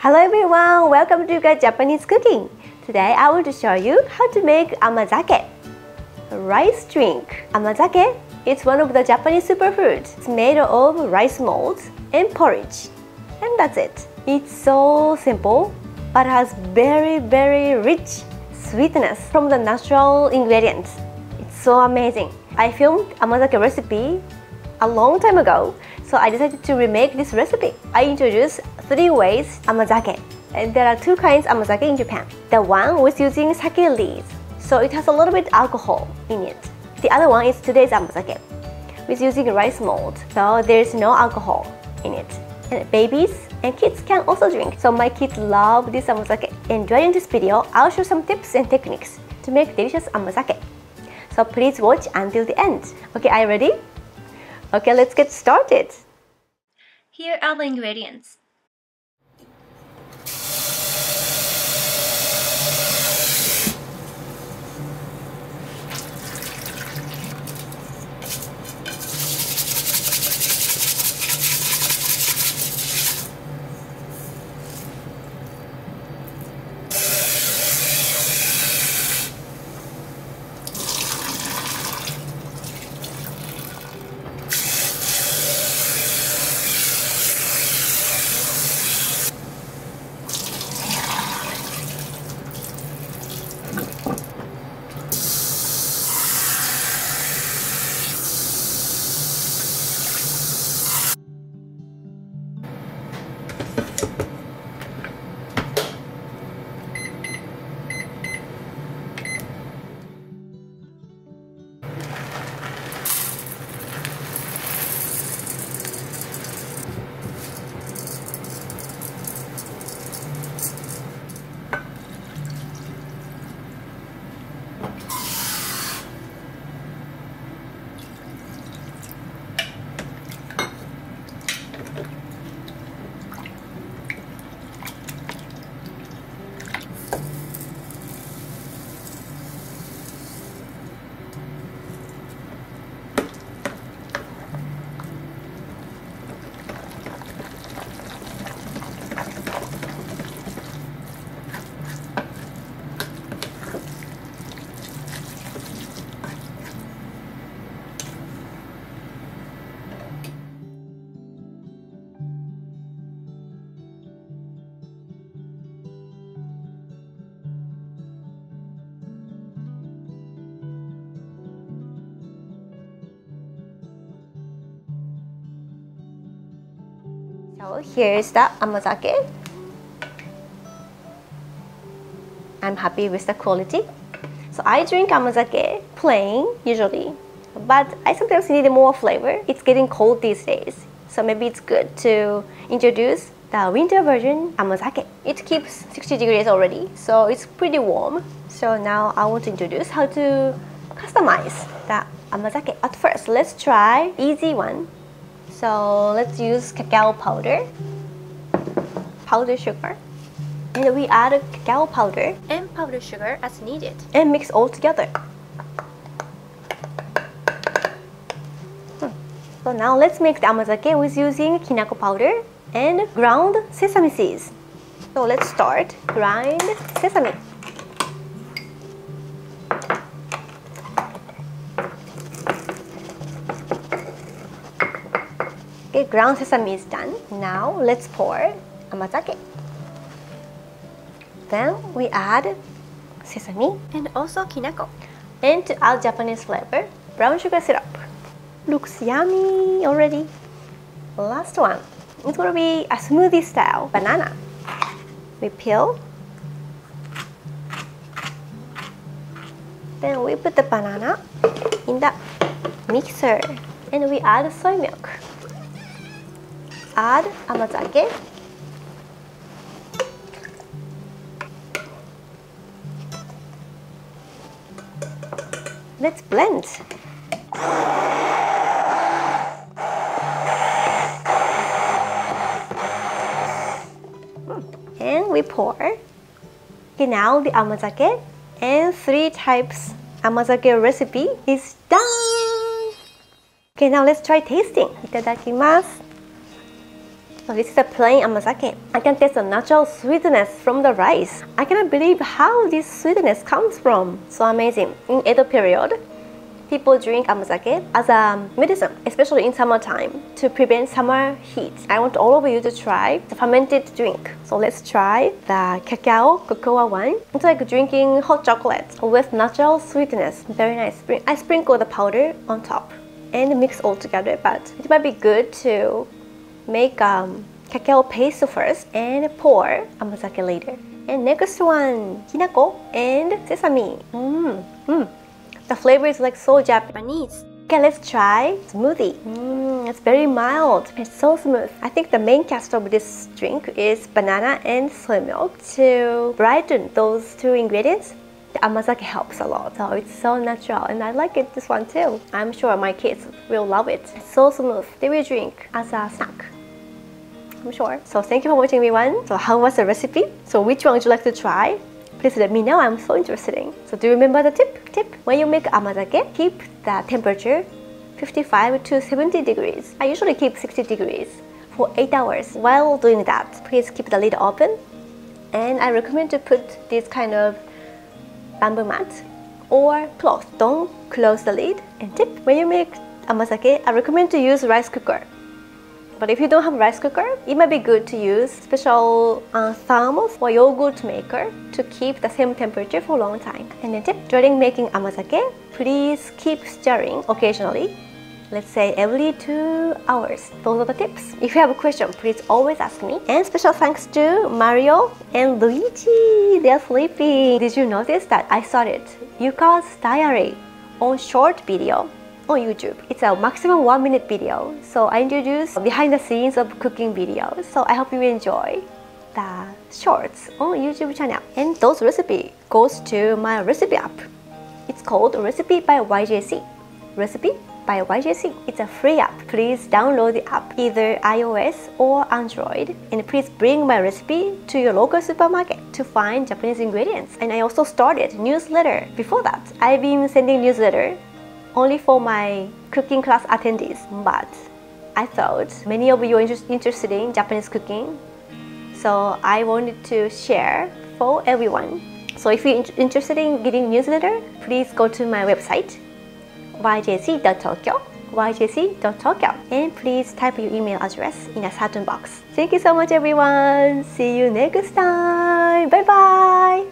Hello everyone, welcome to YUCa Japanese cooking. Today I want to show you how to make amazake, a rice drink. Amazake is one of the Japanese superfoods. It's made of rice molds and porridge. And that's it. It's so simple, but has very rich sweetness from the natural ingredients. It's so amazing. I filmed amazake recipe a long time ago, so I decided to remake this recipe. I introduced 3 ways amazake, and there are 2 kinds amazake in Japan. The one was using sake leaves, so it has a little bit alcohol in it. The other one is today's amazake, with using rice mold, so there's no alcohol in it. And babies and kids can also drink, so my kids love this amazake. And during this video, I'll show some tips and techniques to make delicious amazake. So please watch until the end. Okay, are you ready? Okay, let's get started. Here are the ingredients. So here's the amazake. I'm happy with the quality. So I drink amazake plain usually, but I sometimes need more flavor. It's getting cold these days, so maybe it's good to introduce the winter version amazake. It keeps 60 degrees already, so it's pretty warm. So now I want to introduce how to customize the amazake. At first, let's try easy one. So let's use cacao powder, powdered sugar, and we add cacao powder and powdered sugar as needed and mix all together. So now let's make the amazake with using Kinako powder and ground sesame seeds. So let's start grind sesame. Okay, ground sesame is done. Now let's pour amazake. Then we add sesame and also Kinako. And to add Japanese flavor, brown sugar syrup. Looks yummy already. Last one. It's gonna be a smoothie style banana. We peel. Then we put the banana in the mixer and we add soy milk. Add amazake. Let's blend. And we pour. Okay, now the amazake and 3 types amazake recipe is done. Okay, now let's try tasting. Itadakimasu. So this is a plain amazake. I can taste the natural sweetness from the rice. I cannot believe how this sweetness comes from. So amazing. In Edo period, people drink amazake as a medicine, especially in summertime, to prevent summer heat. I want all of you to try the fermented drink. So let's try the cacao cocoa one. It's like drinking hot chocolate with natural sweetness. Very nice. I sprinkle the powder on top and mix all together, but it might be good to make cacao paste first and pour amazake later. And next one, Kinako and Sesame. The flavor is like so Japanese. Okay, let's try smoothie. It's very mild. It's so smooth. I think the main cast of this drink is banana and soy milk. To brighten those two ingredients, the amazake helps a lot. So it's so natural, and I like it, this one too. I'm sure my kids will love it. It's so smooth. They will drink as a snack, I'm sure. So thank you for watching, everyone. So how was the recipe? So which one would you like to try? Please let me know. I'm so interested in. So do you remember the tip? When you make amazake, keep the temperature 55 to 70 degrees. I usually keep 60 degrees for 8 hours. While doing that, please keep the lid open. And I recommend to put this kind of bamboo mat or cloth. Don't close the lid. And tip, when you make amazake, I recommend to use rice cooker. But if you don't have a rice cooker, it might be good to use special thermos or yogurt maker to keep the same temperature for a long time. And then tip, during making amazake, please keep stirring occasionally. Let's say every 2 hours. Those are the tips. If you have a question, please always ask me. And special thanks to Mario and Luigi. They are sleeping. Did you notice that I started YUCa's diary on short video on YouTube? It's a maximum 1 minute video. So I introduce behind the scenes of cooking videos. So I hope you enjoy the shorts on YouTube channel. And those recipe goes to my recipe app. It's called Recipe by YJC. Recipe by YJC. It's a free app. Please download the app, either iOS or Android. And please bring my recipe to your local supermarket to find Japanese ingredients. And I also started newsletter. Before that, I've been sending newsletter only for my cooking class attendees, but I thought many of you are interested in Japanese cooking, so I wanted to share for everyone. So if you're interested in getting newsletter, please go to my website yjc.tokyo, and please type your email address in a certain box. Thank you so much, everyone. See you next time. Bye bye.